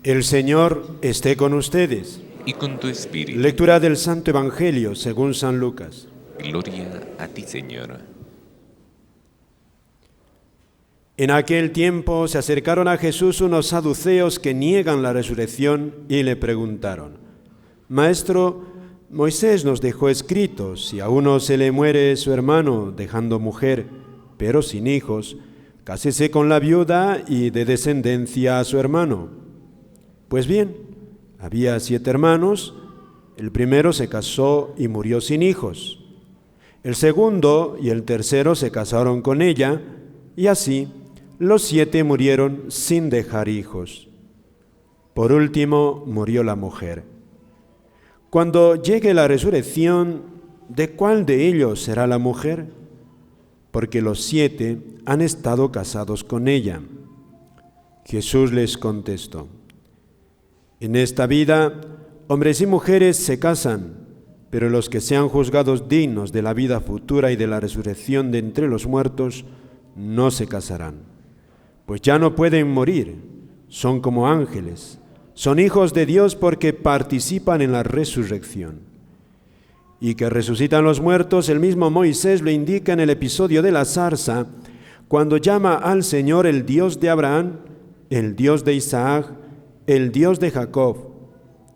El Señor esté con ustedes. Y con tu espíritu. Lectura del Santo Evangelio según San Lucas. Gloria a ti, Señor. En aquel tiempo se acercaron a Jesús unos saduceos que niegan la resurrección y le preguntaron: Maestro, Moisés nos dejó escrito, si a uno se le muere su hermano dejando mujer, pero sin hijos, cásese con la viuda y dé descendencia a su hermano. Pues bien, había 7 hermanos, el primero se casó y murió sin hijos. El segundo y el tercero se casaron con ella, y así los 7 murieron sin dejar hijos. Por último murió la mujer. Cuando llegue la resurrección, ¿de cuál de ellos será la mujer? Porque los 7 han estado casados con ella. Jesús les contestó: En esta vida, hombres y mujeres se casan, pero los que sean juzgados dignos de la vida futura y de la resurrección de entre los muertos, no se casarán, pues ya no pueden morir, son como ángeles, son hijos de Dios porque participan en la resurrección. Y que resucitan los muertos, el mismo Moisés lo indica en el episodio de la zarza, cuando llama al Señor el Dios de Abraham, el Dios de Isaac, el Dios de Jacob.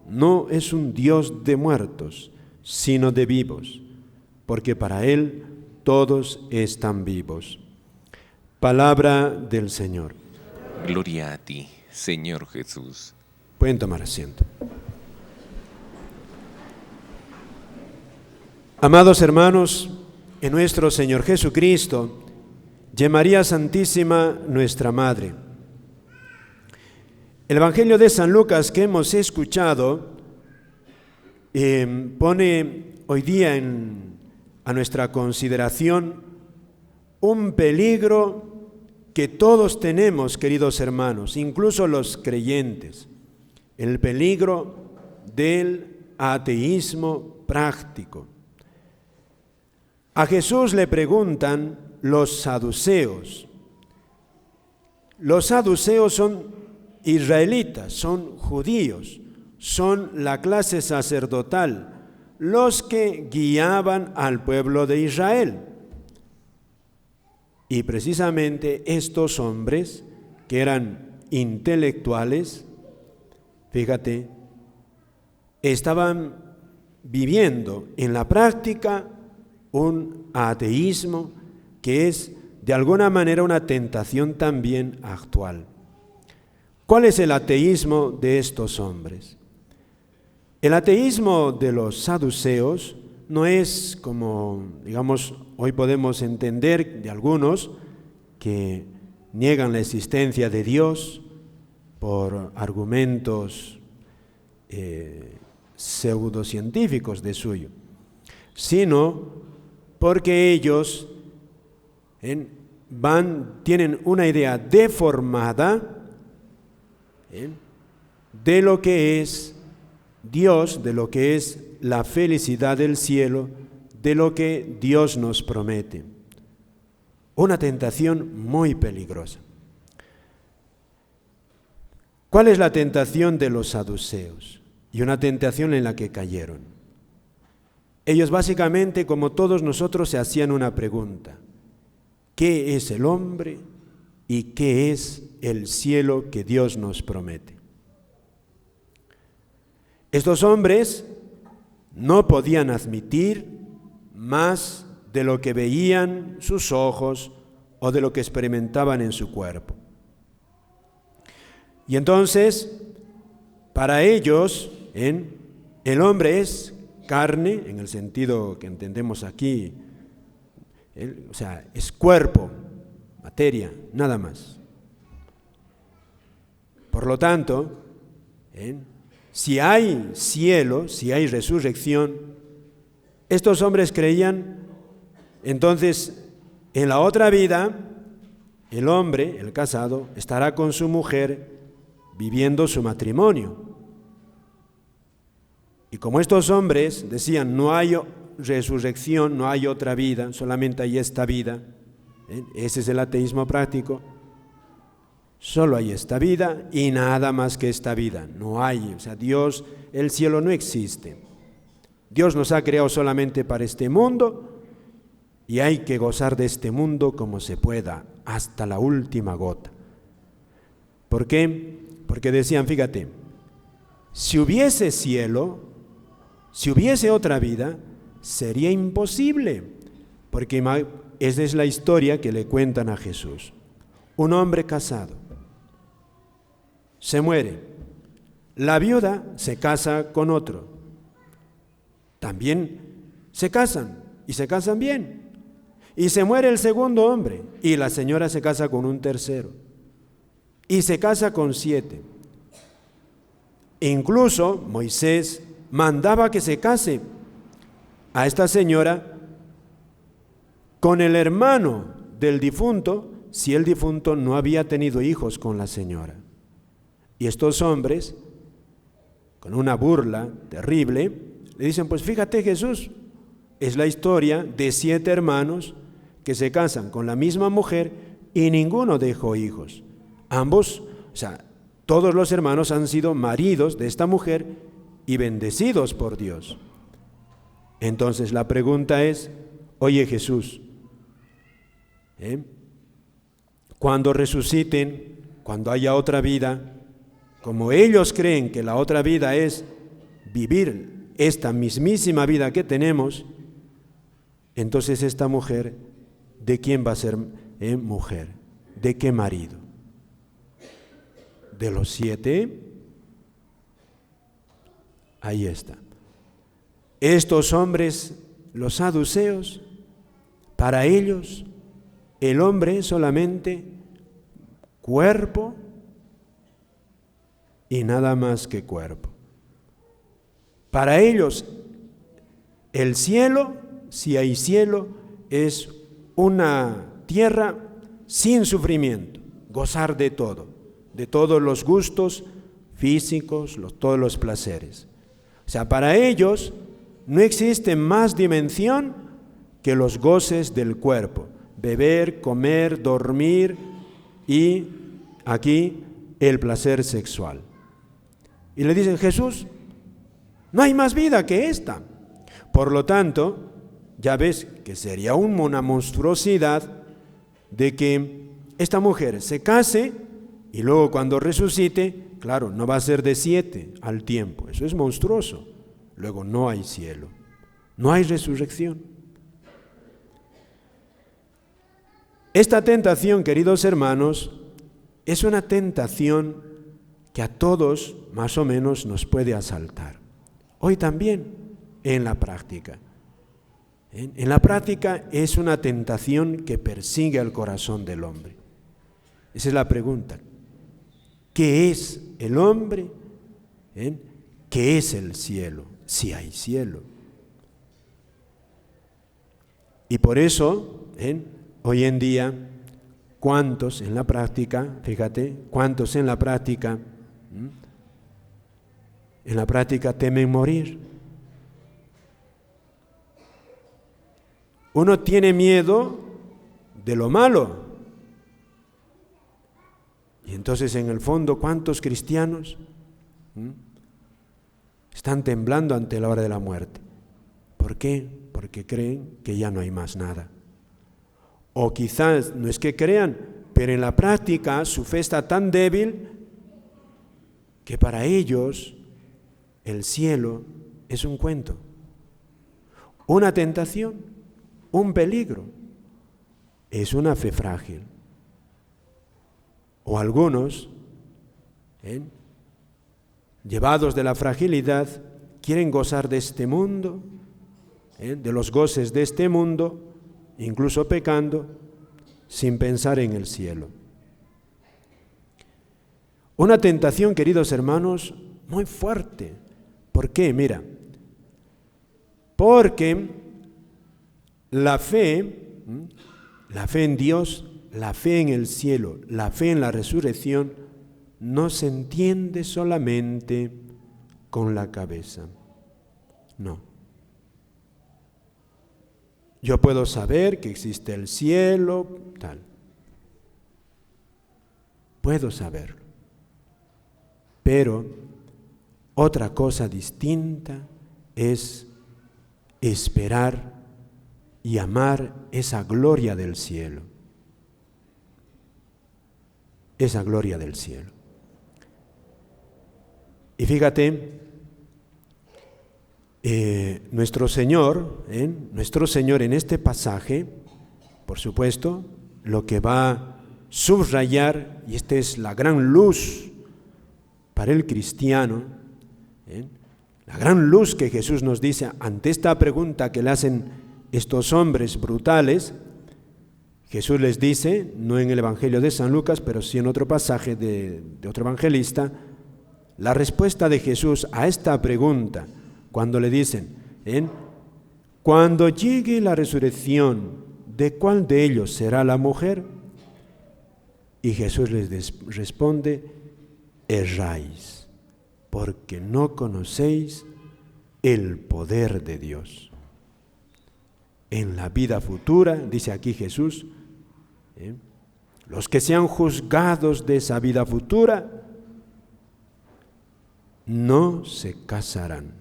No es un Dios de muertos, sino de vivos, porque para Él todos están vivos. Palabra del Señor. Gloria a ti, Señor Jesús. Pueden tomar asiento. Amados hermanos, en nuestro Señor Jesucristo, y María Santísima, nuestra Madre. El Evangelio de San Lucas que hemos escuchado pone hoy día a nuestra consideración un peligro que todos tenemos, queridos hermanos, incluso los creyentes, el peligro del ateísmo práctico. A Jesús le preguntan los saduceos. Los saduceos son israelitas, son judíos, son la clase sacerdotal, los que guiaban al pueblo de Israel. Y precisamente estos hombres, que eran intelectuales, fíjate, estaban viviendo en la práctica un ateísmo que es de alguna manera una tentación también actual. ¿Cuál es el ateísmo de estos hombres? El ateísmo de los saduceos no es como, digamos, hoy podemos entender de algunos que niegan la existencia de Dios por argumentos pseudocientíficos de suyo, sino porque ellos tienen una idea deformada de lo que es Dios, de lo que es la felicidad del cielo, de lo que Dios nos promete. Una tentación muy peligrosa. ¿Cuál es la tentación de los saduceos? Y una tentación en la que cayeron. Ellos básicamente, como todos nosotros, se hacían una pregunta: ¿qué es el hombre y qué es el cielo que Dios nos promete? Estos hombres no podían admitir más de lo que veían sus ojos o de lo que experimentaban en su cuerpo. Y entonces, para ellos, el hombre es carne, en el sentido que entendemos aquí, o sea, es cuerpo, materia, nada más. Por lo tanto, si hay cielo, si hay resurrección, estos hombres creían, entonces, en la otra vida, el hombre, el casado, estará con su mujer viviendo su matrimonio. Y como estos hombres decían, no hay resurrección, no hay otra vida, solamente hay esta vida, ese es el ateísmo práctico, Solo hay esta vida y nada más que esta vida. No hay, o sea, Dios, el cielo no existe. Dios nos ha creado solamente para este mundo y hay que gozar de este mundo como se pueda, hasta la última gota. ¿Por qué? Porque decían, fíjate, si hubiese cielo, si hubiese otra vida, sería imposible, porque esa es la historia que le cuentan a Jesús. Un hombre casado se muere, la viuda se casa con otro, también se casan y se casan bien, y se muere el segundo hombre y la señora se casa con un tercero y se casa con 7. Incluso Moisés mandaba que se case a esta señora con el hermano del difunto si el difunto no había tenido hijos con la señora. Y estos hombres, con una burla terrible, le dicen, pues fíjate Jesús, es la historia de 7 hermanos que se casan con la misma mujer y ninguno dejó hijos. Ambos, o sea, todos los hermanos han sido maridos de esta mujer y bendecidos por Dios. Entonces la pregunta es, oye Jesús, cuando resuciten, cuando haya otra vida, como ellos creen que la otra vida es vivir esta mismísima vida que tenemos, entonces esta mujer, ¿de quién va a ser mujer? ¿De qué marido? ¿De los 7? Ahí está. Estos hombres, los saduceos, para ellos el hombre es solamente cuerpo y nada más que cuerpo. Para ellos el cielo, si hay cielo, es una tierra sin sufrimiento, gozar de todo, de todos los gustos físicos, todos los placeres. O sea, para ellos no existe más dimensión que los goces del cuerpo, beber, comer, dormir y aquí el placer sexual. Y le dicen, Jesús, no hay más vida que esta. Por lo tanto, ya ves que sería una monstruosidad de que esta mujer se case y luego cuando resucite, claro, no va a ser de 7 al tiempo. Eso es monstruoso. Luego no hay cielo, no hay resurrección. Esta tentación, queridos hermanos, es una tentación que a todos más o menos nos puede asaltar. Hoy también en la práctica. En la práctica es una tentación que persigue al corazón del hombre. Esa es la pregunta. ¿Qué es el hombre? ¿Qué es el cielo? Si hay cielo. Y por eso, hoy en día, ¿cuántos en la práctica, fíjate, cuántos en la práctica temen morir? Uno tiene miedo de lo malo. Y entonces en el fondo, ¿cuántos cristianos están temblando ante la hora de la muerte? ¿Por qué? Porque creen que ya no hay más nada. O quizás no es que crean, pero en la práctica su fe está tan débil que para ellos el cielo es un cuento, una tentación, un peligro. Es una fe frágil. O algunos, llevados de la fragilidad, quieren gozar de este mundo, de los goces de este mundo, incluso pecando, sin pensar en el cielo. Una tentación, queridos hermanos, muy fuerte. ¿Por qué? Mira, porque la fe en Dios, la fe en el cielo, la fe en la resurrección, no se entiende solamente con la cabeza. No. Yo puedo saber que existe el cielo, tal. puedo saberlo. Pero otra cosa distinta es esperar y amar esa gloria del cielo. Esa gloria del cielo. Y fíjate, nuestro Señor en este pasaje, por supuesto, lo que va a subrayar, y esta es la gran luz para el cristiano, la gran luz que Jesús nos dice ante esta pregunta que le hacen estos hombres brutales. Jesús les dice, no en el Evangelio de San Lucas, pero sí en otro pasaje de otro evangelista, la respuesta de Jesús a esta pregunta, cuando le dicen, cuando llegue la resurrección, ¿de cuál de ellos será la mujer? Y Jesús les responde, erráis, porque no conocéis el poder de Dios. En la vida futura, dice aquí Jesús, los que sean juzgados de esa vida futura no se casarán.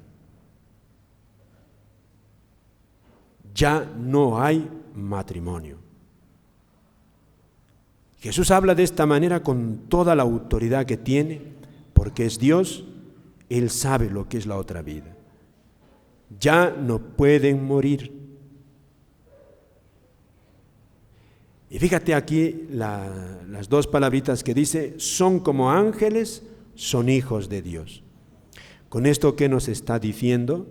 Ya no hay matrimonio. Jesús habla de esta manera con toda la autoridad que tiene, porque es Dios, Él sabe lo que es la otra vida. Ya no pueden morir. Y fíjate aquí las dos palabritas que dice, son como ángeles, son hijos de Dios. Con esto, ¿qué nos está diciendo?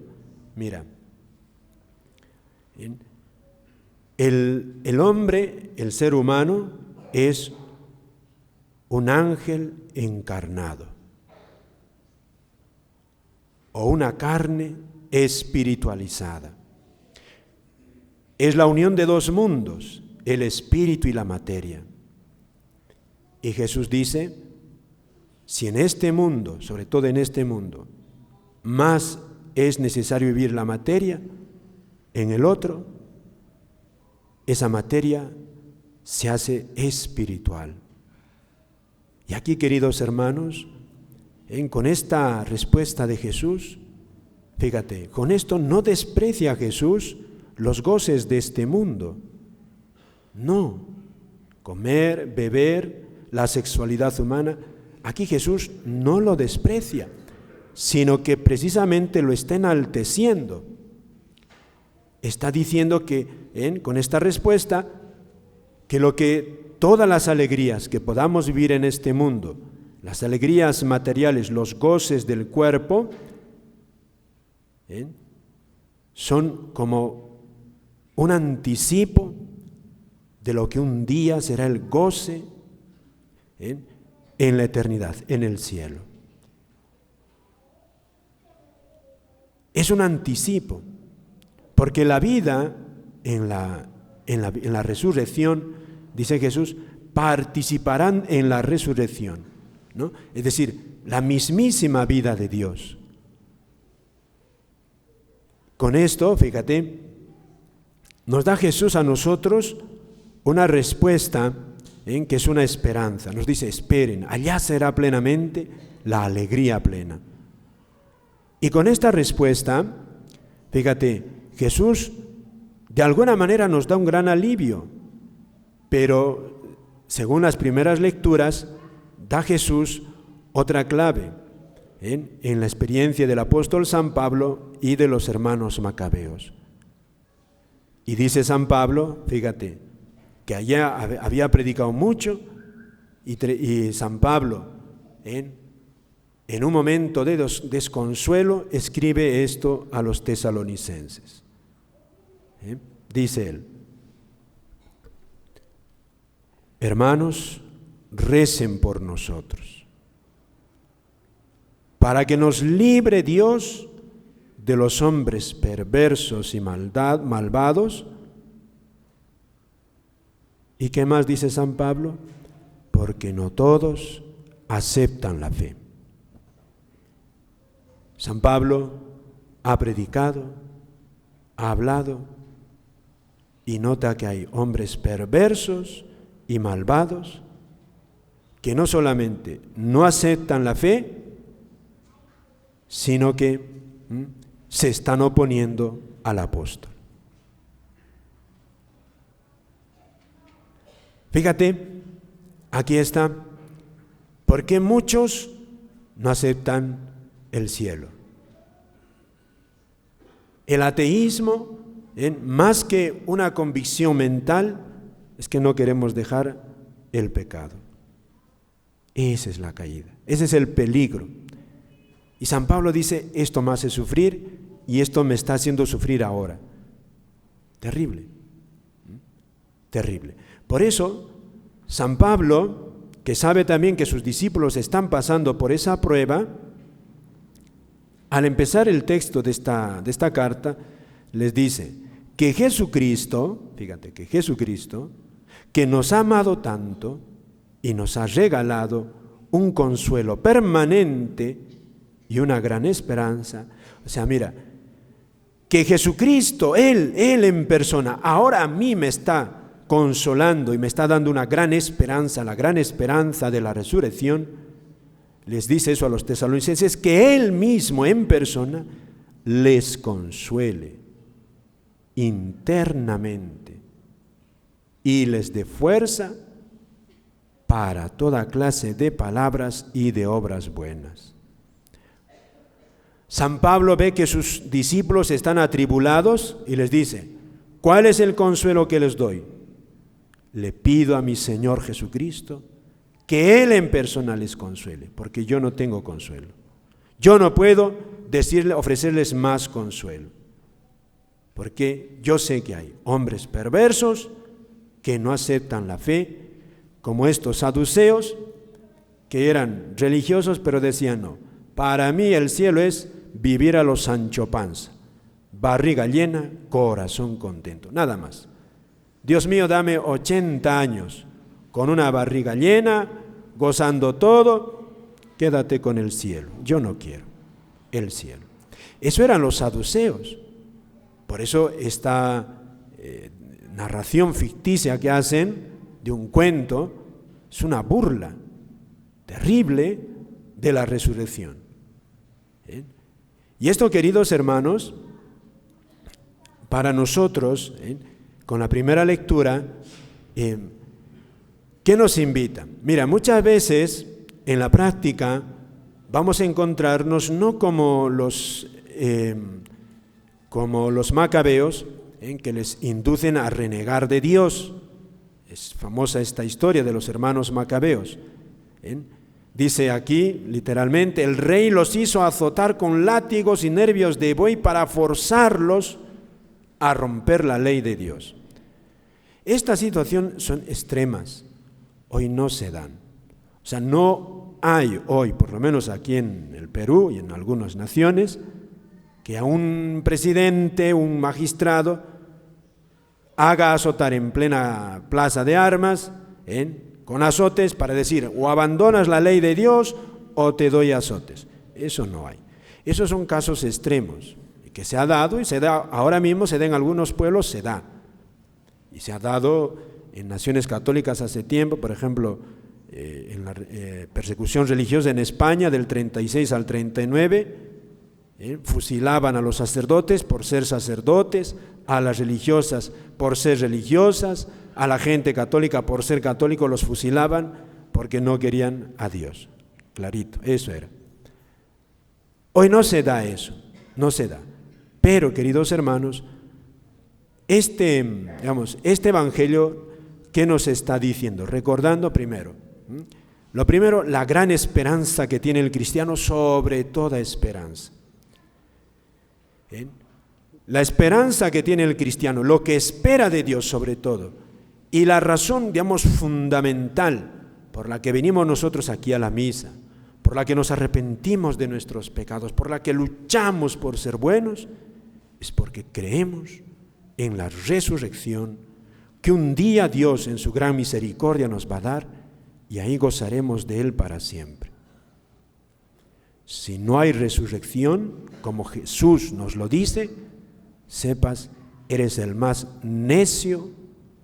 Mira, el hombre, el ser humano, es un ángel encarnado o una carne espiritualizada. Es la unión de dos mundos, el espíritu y la materia. Y Jesús dice, si en este mundo, sobre todo en este mundo, más es necesario vivir la materia, en el otro, esa materia se hace espiritual. Y aquí, queridos hermanos, con esta respuesta de Jesús, fíjate, con esto no desprecia Jesús los goces de este mundo. No, comer, beber, la sexualidad humana, aquí Jesús no lo desprecia, sino que precisamente lo está enalteciendo. Está diciendo que, con esta respuesta, que todas las alegrías que podamos vivir en este mundo, las alegrías materiales, los goces del cuerpo, son como un anticipo de lo que un día será el goce en la eternidad, en el cielo. Es un anticipo, porque la vida en la resurrección, dice Jesús, participarán en la resurrección, ¿no? Es decir, la mismísima vida de Dios. Con esto, fíjate, nos da Jesús a nosotros una respuesta que es una esperanza. Nos dice, esperen, allá será plenamente la alegría plena. Y con esta respuesta, fíjate, Jesús de alguna manera nos da un gran alivio, pero según las primeras lecturas, da Jesús otra clave en la experiencia del apóstol San Pablo y de los hermanos macabeos. Y dice San Pablo, fíjate, que allá había predicado mucho y San Pablo, en un momento de desconsuelo, escribe esto a los tesalonicenses. Dice él, hermanos, recen por nosotros, para que nos libre Dios de los hombres perversos y malvados. ¿Y qué más dice San Pablo? Porque no todos aceptan la fe. San Pablo ha predicado, ha hablado, y nota que hay hombres perversos y malvados que no solamente no aceptan la fe, sino que se están oponiendo al apóstol. Fíjate, aquí está, porque muchos no aceptan el cielo. El ateísmo, más que una convicción mental, es que no queremos dejar el pecado. Esa es la caída, ese es el peligro. Y San Pablo dice, esto me hace sufrir y esto me está haciendo sufrir ahora. Terrible, terrible. Por eso, San Pablo, que sabe también que sus discípulos están pasando por esa prueba, al empezar el texto de esta carta, les dice que Jesucristo, fíjate, que Jesucristo, que nos ha amado tanto y nos ha regalado un consuelo permanente y una gran esperanza. O sea, mira, que Jesucristo, Él en persona, ahora a mí me está consolando y me está dando una gran esperanza, la gran esperanza de la resurrección. Les dice eso a los tesalonicenses, que Él mismo en persona les consuele internamente y les dé fuerza para toda clase de palabras y de obras buenas. San Pablo ve que sus discípulos están atribulados y les dice, ¿cuál es el consuelo que les doy? Le pido a mi Señor Jesucristo que Él en persona les consuele, porque yo no tengo consuelo. Yo no puedo ofrecerles más consuelo, porque yo sé que hay hombres perversos que no aceptan la fe, como estos saduceos, que eran religiosos, pero decían no, para mí el cielo es vivir a los Sancho Panza, barriga llena, corazón contento, nada más. Dios mío, dame 80 años con una barriga llena, gozando todo, quédate con el cielo. Yo no quiero el cielo. Eso eran los saduceos. Por eso esta narración ficticia que hacen de un cuento es una burla terrible de la resurrección. Y esto, queridos hermanos, para nosotros, con la primera lectura, ¿qué nos invita? Mira, muchas veces en la práctica vamos a encontrarnos no como los macabeos, que les inducen a renegar de Dios. Es famosa esta historia de los hermanos macabeos. Dice aquí, literalmente, el rey los hizo azotar con látigos y nervios de buey para forzarlos a romper la ley de Dios. Estas situaciones son extremas, hoy no se dan. O sea, no hay hoy, por lo menos aquí en el Perú y en algunas naciones, que a un presidente, un magistrado, haga azotar en plena plaza de armas, con azotes para decir, o abandonas la ley de Dios o te doy azotes. Eso no hay. Esos son casos extremos, que se ha dado y se da, ahora mismo se da en algunos pueblos, se da. Y se ha dado en naciones católicas hace tiempo, por ejemplo, en la persecución religiosa en España del 36 al 39, fusilaban a los sacerdotes por ser sacerdotes, a las religiosas por ser religiosas, a la gente católica por ser católico los fusilaban porque no querían a Dios. Clarito, eso era. Hoy no se da eso, no se da. Pero, queridos hermanos, este evangelio, ¿qué nos está diciendo? Recordando primero, lo primero, la gran esperanza que tiene el cristiano sobre toda esperanza. La esperanza que tiene el cristiano, lo que espera de Dios sobre todo, y la razón, fundamental por la que venimos nosotros aquí a la misa, por la que nos arrepentimos de nuestros pecados, por la que luchamos por ser buenos, es porque creemos en la resurrección que un día Dios en su gran misericordia nos va a dar y ahí gozaremos de Él para siempre. Si no hay resurrección, como Jesús nos lo dice, sepas, eres el más necio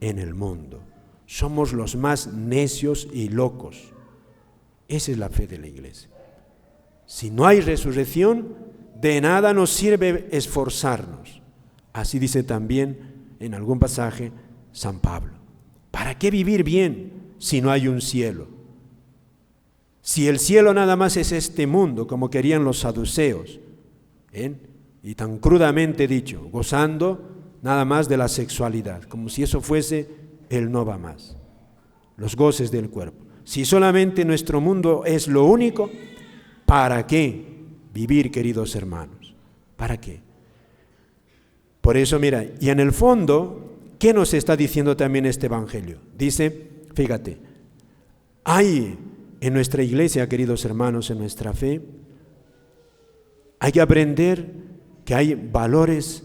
en el mundo. Somos los más necios y locos Esa es la fe de la iglesia. Si no hay resurrección, de nada nos sirve esforzarnos. Así dice también en algún pasaje San Pablo. ¿Para qué vivir bien si no hay un cielo? Si el cielo nada más es este mundo, como querían los saduceos, y tan crudamente dicho, gozando nada más de la sexualidad, como si eso fuese el no va más, los goces del cuerpo. Si solamente nuestro mundo es lo único, ¿para qué vivir, queridos hermanos? ¿Para qué? Por eso, mira, y en el fondo, ¿qué nos está diciendo también este Evangelio? Dice, fíjate, hay en nuestra iglesia, queridos hermanos, en nuestra fe, hay que aprender que hay valores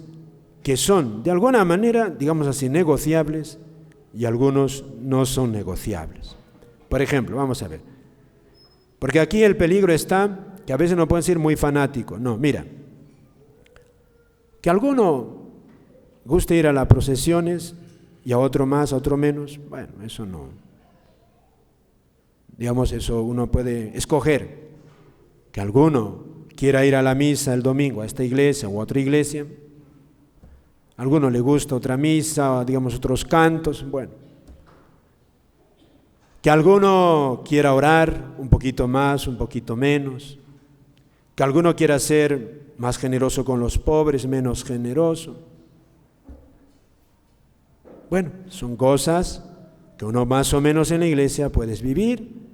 que son, de alguna manera, digamos así, negociables, y algunos no son negociables. Por ejemplo, vamos a ver, porque aquí el peligro está, que a veces no pueden ser muy fanáticos. No, mira, que a alguno guste ir a las procesiones y a otro más, a otro menos, bueno, eso no. Digamos, eso uno puede escoger, que alguno quiera ir a la misa el domingo a esta iglesia o a otra iglesia, a alguno le gusta otra misa, o digamos otros cantos, bueno. Que alguno quiera orar un poquito más, un poquito menos, que alguno quiera ser más generoso con los pobres, menos generoso. Bueno, son cosas que uno más o menos en la iglesia puedes vivir,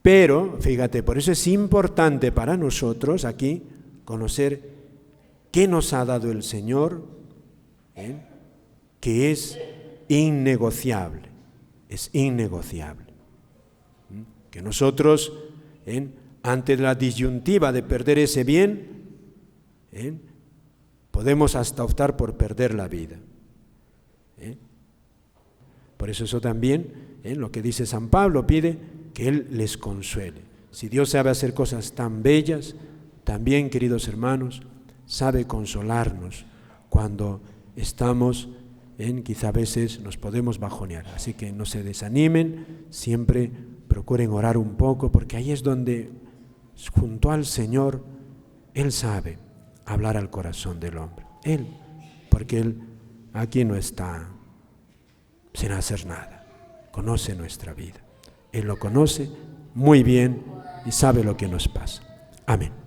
pero, fíjate, por eso es importante para nosotros aquí conocer qué nos ha dado el Señor, que es innegociable, que nosotros, ante la disyuntiva de perder ese bien, podemos hasta optar por perder la vida. Por eso también, lo que dice San Pablo, pide que Él les consuele. Si Dios sabe hacer cosas tan bellas, también, queridos hermanos, sabe consolarnos cuando estamos quizá a veces nos podemos bajonear. Así que no se desanimen, siempre procuren orar un poco, porque ahí es donde, junto al Señor, Él sabe hablar al corazón del hombre. Él, porque Él aquí no está sin hacer nada, conoce nuestra vida. Él lo conoce muy bien y sabe lo que nos pasa. Amén.